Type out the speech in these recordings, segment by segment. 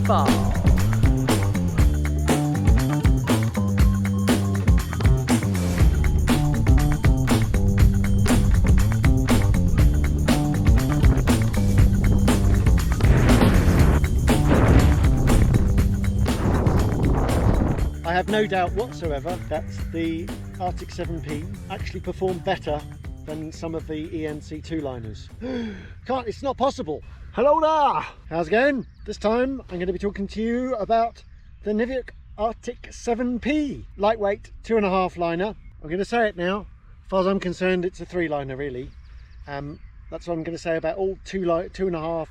far. I have no doubt whatsoever that the Arctic 7P actually performed better than some of the ENC 2-liners. It's not possible. Hello there! How's it going? This time I'm going to be talking to you about the Niviuk ARTIK 7P. Lightweight 2.5 liner. I'm going to say it now. As far as I'm concerned, it's a 3-liner really. That's what I'm going to say about all 2.5,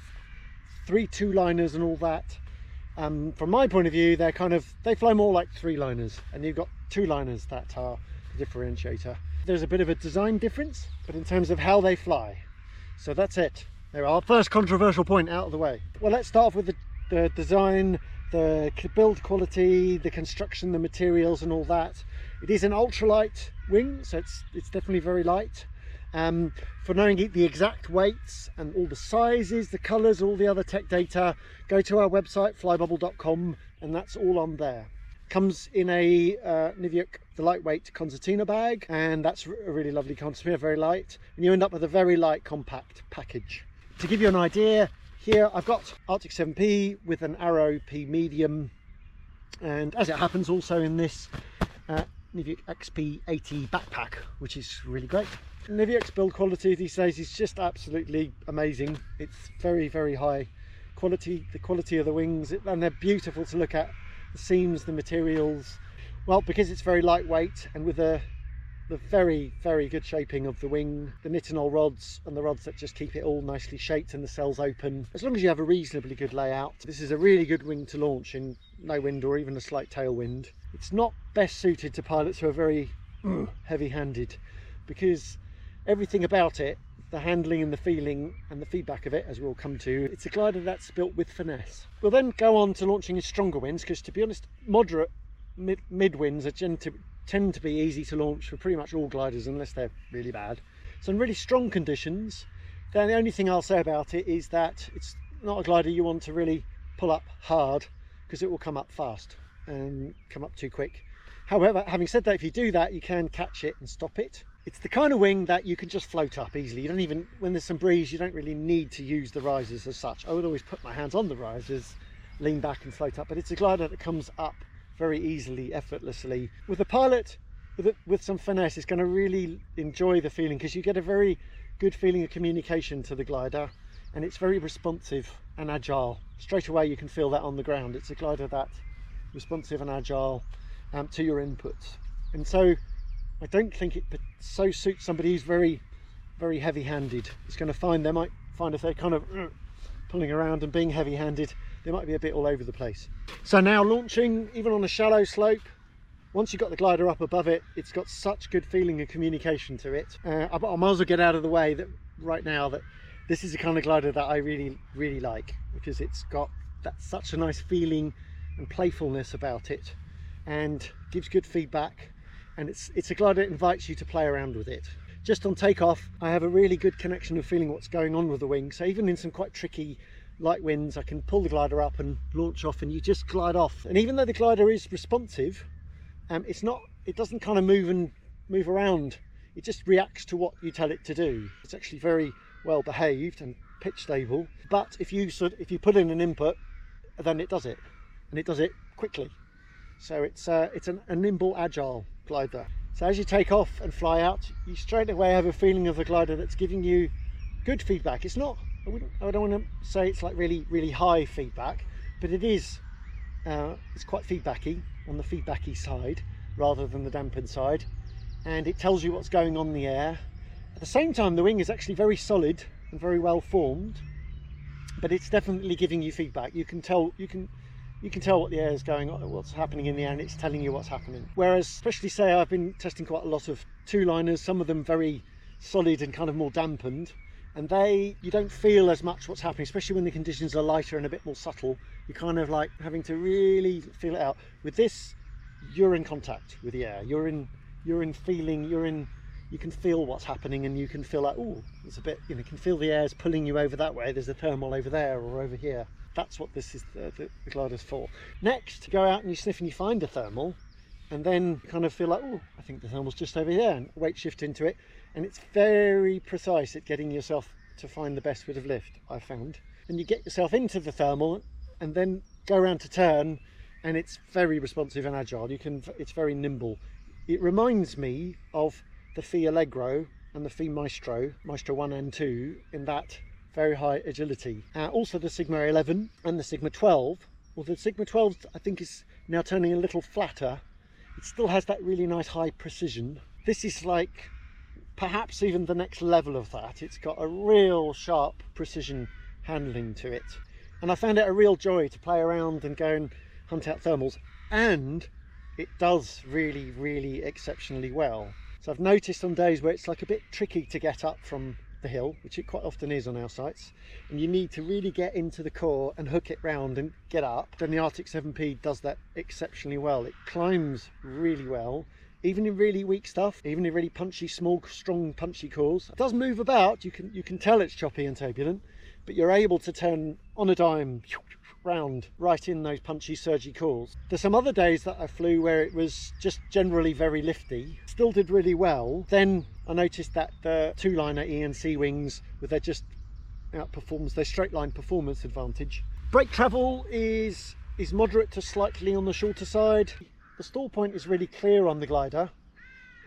3 2-liners and all that. From my point of view, they fly more like 3-liners, and you've got 2-liners that are the differentiator. There's a bit of a design difference, but in terms of how they fly. So that's it. There, our first controversial point out of the way. Well, let's start off with the design, the build quality, the construction, the materials and all that. It is an ultralight wing, so it's definitely very light. For knowing the exact weights and all the sizes, the colours, all the other tech data, go to our website flybubble.com, and that's all on there. Comes in a Niviuk, the lightweight concertina bag, and that's a really lovely concertina, very light, and you end up with a very light compact package. To give you an idea, here I've got Arctic 7P with an Arrow P medium, and as it happens also in this Niviuk XP80 backpack, which is really great. Niviuk's build quality these days is just absolutely amazing. It's very, very high quality, the quality of the wings, and they're beautiful to look at. The seams, the materials, well, because it's very lightweight, and with the very, very good shaping of the wing, the nitinol rods and the rods that just keep it all nicely shaped and the cells open. As long as you have a reasonably good layout, this is a really good wing to launch in no wind or even a slight tailwind. It's not best suited to pilots who are very heavy-handed, because everything about it, the handling and the feeling and the feedback of it, as we'll come to, it's a glider that's built with finesse. We'll then go on to launching in stronger winds, because to be honest, moderate mid winds tend to be easy to launch for pretty much all gliders unless they're really bad. So in really strong conditions, then the only thing I'll say about it is that it's not a glider you want to really pull up hard, because it will come up fast and come up too quick. However, having said that, if you do that, you can catch it and stop it. It's the kind of wing that you can just float up easily. You don't even, when there's some breeze, you don't really need to use the risers as such. I would always put my hands on the risers, lean back and float up, but it's a glider that comes up very easily, effortlessly. With a pilot with some finesse, it's going to really enjoy the feeling, because you get a very good feeling of communication to the glider, and it's very responsive and agile. Straight away you can feel that on the ground. It's a glider that's responsive and agile to your inputs. And so I don't think it so suits somebody who's very, very heavy-handed. They might find if they're kind of pulling around and being heavy-handed, they might be a bit all over the place. So now launching, even on a shallow slope, once you've got the glider up above it, it's got such good feeling and communication to it. I might as well get out of the way that right now that this is the kind of glider that I really, really like, because it's got such a nice feeling and playfulness about it, and gives good feedback. And it's a glider that invites you to play around with it. Just on takeoff, I have a really good connection of feeling what's going on with the wing. So even in some quite tricky light winds, I can pull the glider up and launch off, and you just glide off. And even though the glider is responsive, it doesn't kind of move around. It just reacts to what you tell it to do. It's actually very well behaved and pitch stable. But if you put in an input, then it does it, and it does it quickly. So it's a nimble, agile glider. So as you take off and fly out, you straight away have a feeling of the glider that's giving you good feedback. It's not, I don't want to say it's like really, really high feedback, but it is, it's quite feedbacky, on the feedbacky side rather than the dampened side, and it tells you what's going on in the air. At the same time, the wing is actually very solid and very well formed, but it's definitely giving you feedback. You can tell what the air is going on, what's happening in the air, and it's telling you what's happening. Whereas, especially say, I've been testing quite a lot of 2-liners, some of them very solid and kind of more dampened, and you don't feel as much what's happening, especially when the conditions are lighter and a bit more subtle. You're kind of like having to really feel it out. With this, you're in contact with the air. You're in feeling. You can feel what's happening, and you can feel like, oh, it's a bit. You can feel the air's pulling you over that way. There's a thermal over there or over here. That's what this is, the glider's for. Next, you go out and you sniff and you find a thermal, and then kind of feel like, oh, I think the thermal's just over there, and weight shift into it. And it's very precise at getting yourself to find the best bit of lift, I've found. And you get yourself into the thermal and then go around to turn, and it's very responsive and agile. It's very nimble. It reminds me of the Phi Allegro and the Phi Maestro 1 and 2, in that very high agility. Also the Sigma 11 and the Sigma 12. Well, the Sigma 12 I think is now turning a little flatter. It still has that really nice high precision. This is like perhaps even the next level of that. It's got a real sharp precision handling to it. And I found it a real joy to play around and go and hunt out thermals. And it does really, really exceptionally well. So I've noticed on days where it's like a bit tricky to get up from the hill, which it quite often is on our sites, and you need to really get into the core and hook it round and get up, then the Arctic 7P does that exceptionally well. It climbs really well, even in really weak stuff, even in really punchy, small, strong, punchy cores. It does move about. You can tell it's choppy and turbulent, but you're able to turn on a dime round right in those punchy, surgy cores. There's some other days that I flew where it was just generally very lifty, still did really well. Then I noticed that the two-liner ENC wings, with their just outperforms their straight line performance advantage. Brake travel is moderate to slightly on the shorter side. The stall point is really clear on the glider,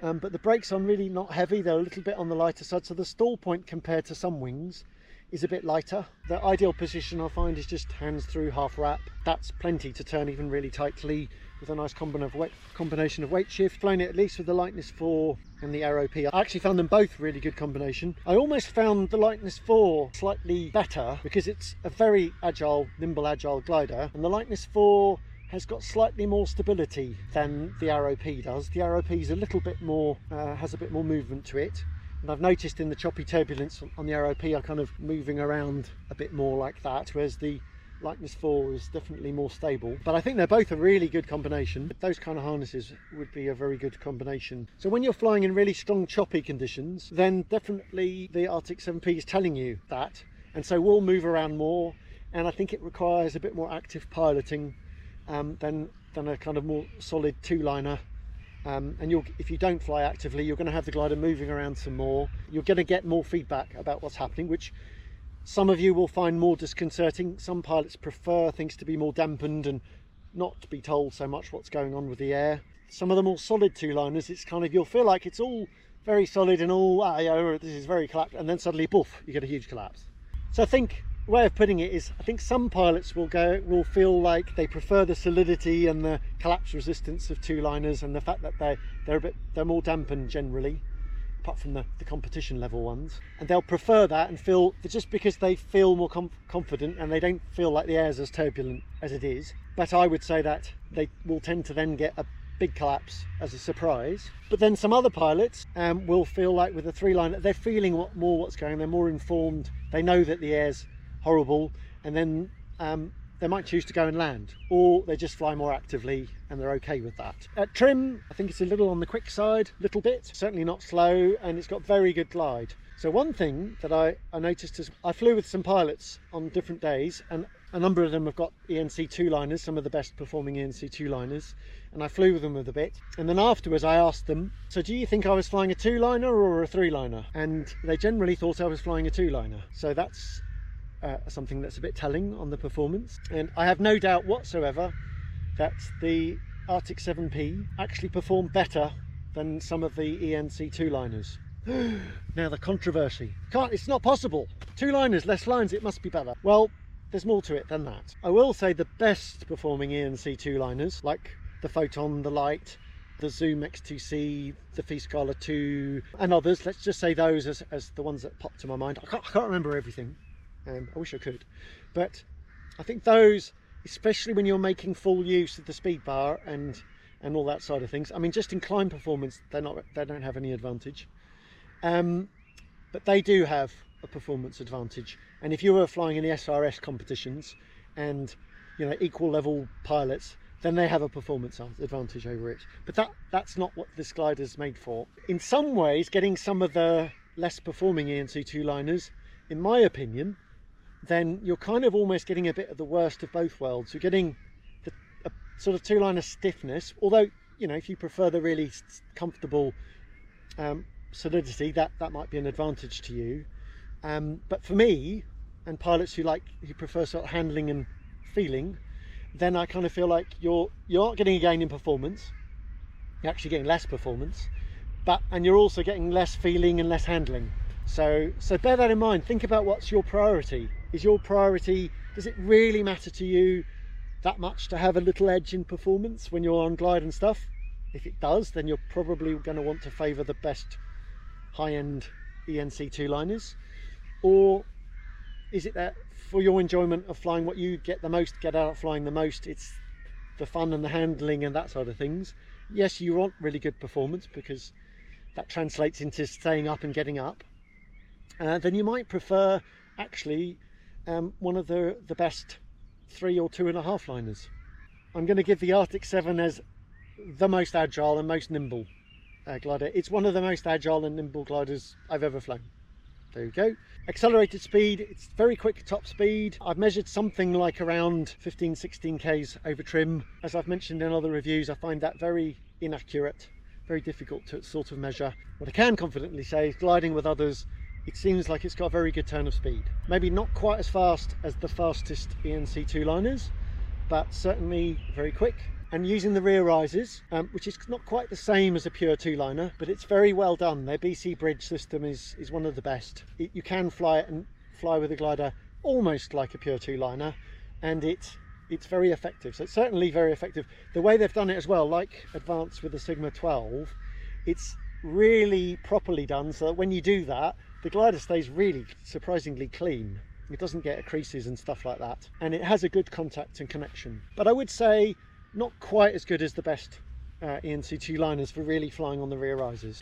but the brakes are really not heavy. They're a little bit on the lighter side, so the stall point compared to some wings is a bit lighter. The ideal position I find is just hands through, half wrap. That's plenty to turn even really tightly with a nice combination of weight shift. Flown it at least with the Lightness 4 and the Aero P. I actually found them both really good combination. I almost found the Lightness 4 slightly better because it's a very agile, nimble, agile glider, and the Lightness 4 has got slightly more stability than the Aero P does. The Aero P is a little bit more, has a bit more movement to it. And I've noticed in the choppy turbulence on the Aero P are kind of moving around a bit more like that, whereas the Lightness 4 is definitely more stable. But I think they're both a really good combination. Those kind of harnesses would be a very good combination. So when you're flying in really strong choppy conditions, then definitely the Arctic 7P is telling you that. And so we'll move around more, and I think it requires a bit more active piloting than a kind of more solid two-liner. And if you don't fly actively, you're going to have the glider moving around some more. You're going to get more feedback about what's happening, which some of you will find more disconcerting. Some pilots prefer things to be more dampened and not to be told so much what's going on with the air. Some of the more solid two-liners, it's kind of, you'll feel like it's all very solid and all, this is very collapsed, and then suddenly, poof, you get a huge collapse. So I think way of putting it is, I think some pilots will feel like they prefer the solidity and the collapse resistance of two-liners, and the fact that they're more dampened generally, apart from the competition level ones, and they'll prefer that and feel just because they feel more confident and they don't feel like the air's as turbulent as it is. But I would say that they will tend to then get a big collapse as a surprise. But then some other pilots will feel like with the three-liner they're feeling more what's going on. They're more informed. They know that the air's horrible, and then they might choose to go and land, or they just fly more actively and they're okay with that. At trim, I think it's a little on the quick side, little bit, certainly not slow, and it's got very good glide. So one thing that I noticed is I flew with some pilots on different days, and a number of them have got ENC two-liners, some of the best performing ENC two-liners, and I flew with them a bit. And then afterwards I asked them, so do you think I was flying a two-liner or a three-liner? And they generally thought I was flying a two-liner. So that's something that's a bit telling on the performance. And I have no doubt whatsoever that the Arctic 7P actually performed better than some of the ENC two-liners. Now the controversy. It's not possible. Two-liners, less lines, it must be better. Well, there's more to it than that. I will say the best performing ENC two-liners, like the Photon, the Light, the Zoom X2C, the Phi Scala 2, and others, let's just say those as the ones that pop to my mind. I can't remember everything. I wish I could, but I think those, especially when you're making full use of the speed bar and all that side of things. I mean, just in climb performance, they don't have any advantage, but they do have a performance advantage. And if you were flying in the SRS competitions and equal level pilots, then they have a performance advantage over it. But that's not what this glider is made for. In some ways, getting some of the less performing ENC two-liners, in my opinion, then you're kind of almost getting a bit of the worst of both worlds. You're getting a sort of two-liner stiffness, although, you know, if you prefer the really comfortable solidity, that might be an advantage to you. But for me, and pilots who prefer sort of handling and feeling, then I kind of feel like you aren't getting a gain in performance. You're actually getting less performance, and you're also getting less feeling and less handling. So bear that in mind. Think about what's your priority. Is your priority, does it really matter to you that much to have a little edge in performance when you're on glide and stuff? If it does, then you're probably going to want to favour the best high-end ENC two-liners. Or is it that for your enjoyment of flying, what you get out of flying the most, it's the fun and the handling and that sort of things? Yes, you want really good performance because that translates into staying up and getting up. Then you might prefer actually one of the best 3 or 2.5 liners. I'm going to give the Arctic 7 as the most agile and most nimble glider. It's one of the most agile and nimble gliders I've ever flown. There you go. Accelerated speed, it's very quick top speed. I've measured something like around 15-16 k's over trim. As I've mentioned in other reviews, I find that very inaccurate, very difficult to sort of measure. What I can confidently say is gliding with others, it seems like it's got a very good turn of speed. Maybe not quite as fast as the fastest ENC two-liners, but certainly very quick. And using the rear rises, which is not quite the same as a pure two-liner, but it's very well done. Their BC bridge system is one of the best. You can fly it and fly with a glider almost like a pure two-liner, and it's very effective. So it's certainly very effective. The way they've done it as well, like Advanced with the Sigma 12, it's really properly done so that when you do that, the glider stays really surprisingly clean. It doesn't get creases and stuff like that, and it has a good contact and connection. But I would say not quite as good as the best ENC two-liners for really flying on the rear rises.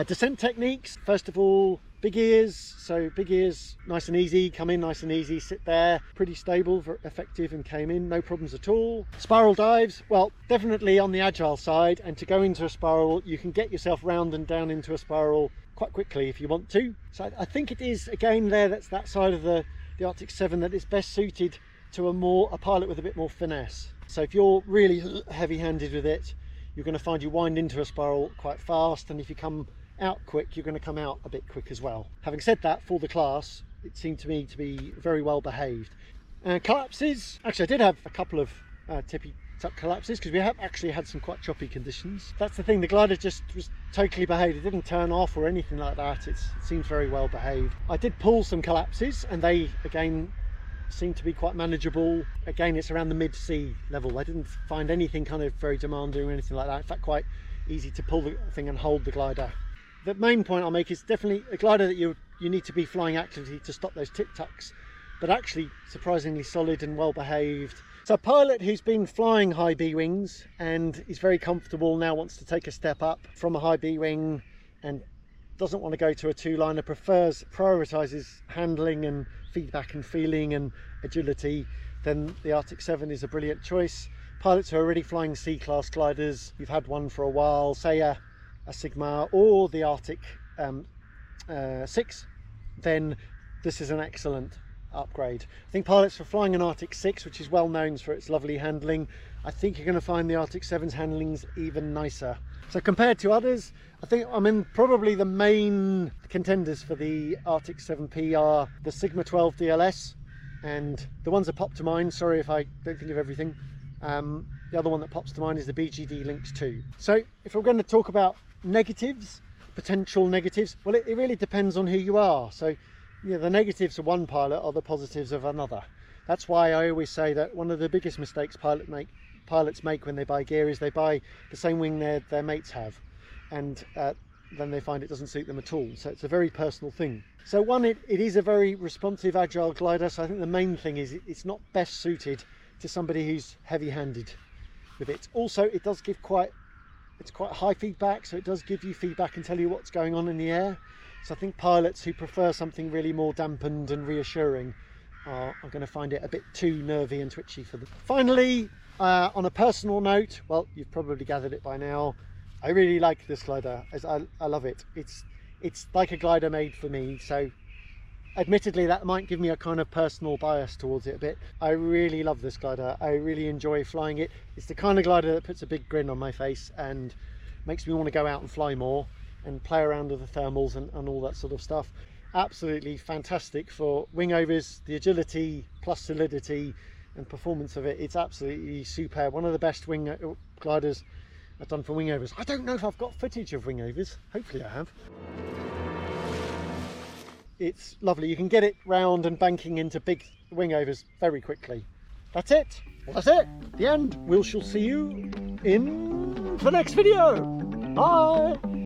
Descent techniques, first of all, big ears. So big ears, nice and easy, come in nice and easy, sit there, pretty stable, very effective, and came in, no problems at all. Spiral dives, well, definitely on the agile side, and to go into a spiral, you can get yourself round and down into a spiral quite quickly if you want to. So I think it is, again, that's that side of the Arctic 7 that is best suited to a pilot with a bit more finesse. So if you're really heavy-handed with it, you're going to find you wind into a spiral quite fast, and if you come out quick, you're going to come out a bit quick as well. Having said that, for the class, it seemed to me to be very well behaved. Collapses, actually I did have a couple of tippy-tuck collapses because we have actually had some quite choppy conditions. That's the thing, the glider just was totally behaved. It didn't turn off or anything like that. It seemed very well behaved. I did pull some collapses, and they again seem to be quite manageable. Again, it's around the mid-sea level. I didn't find anything kind of very demanding or anything like that. In fact, quite easy to pull the thing and hold the glider. The main point I'll make is definitely a glider that you need to be flying actively to stop those tic-tacs, but actually surprisingly solid and well behaved. So a pilot who's been flying high B wings and is very comfortable, now wants to take a step up from a high B wing and doesn't want to go to a two-liner, prioritises handling and feedback and feeling and agility, then the Arctic 7 is a brilliant choice. Pilots who are already flying C-class gliders, you've had one for a while, say a Sigma or the Arctic 6, then this is an excellent upgrade. I think pilots for flying an Arctic 6, which is well known for its lovely handling, I think you're going to find the Arctic 7's handling's even nicer. So compared to others, probably the main contenders for the Arctic 7P are the Sigma 12 DLS, and the ones that pop to mind, sorry if I don't think of everything, the other one that pops to mind is the BGD Lynx 2. So if we're going to talk about negatives, potential negatives, well it really depends on who you are. So the negatives of one pilot are the positives of another. That's why I always say that one of the biggest mistakes pilots make when they buy gear is they buy the same wing their mates have, and then they find it doesn't suit them at all. So it's a very personal thing. So one, it is a very responsive, agile glider. So I think the main thing is it's not best suited to somebody who's heavy-handed with it. Also, it does give it's quite high feedback, so it does give you feedback and tell you what's going on in the air. So I think pilots who prefer something really more dampened and reassuring are going to find it a bit too nervy and twitchy for them. Finally, on a personal note, well, you've probably gathered it by now, I really like this glider. I love it. It's like a glider made for me. So Admittedly, that might give me a kind of personal bias towards it a bit. I really love this glider. I really enjoy flying it. It's the kind of glider that puts a big grin on my face and makes me want to go out and fly more and play around with the thermals and all that sort of stuff. Absolutely fantastic for wingovers, the agility plus solidity and performance of it. It's absolutely superb. One of the best wing gliders I've done for wingovers. I don't know if I've got footage of wingovers. Hopefully I have. It's lovely. You can get it round and banking into big wingovers very quickly. That's it. Well, that's it. The end. We shall see you in the next video. Bye.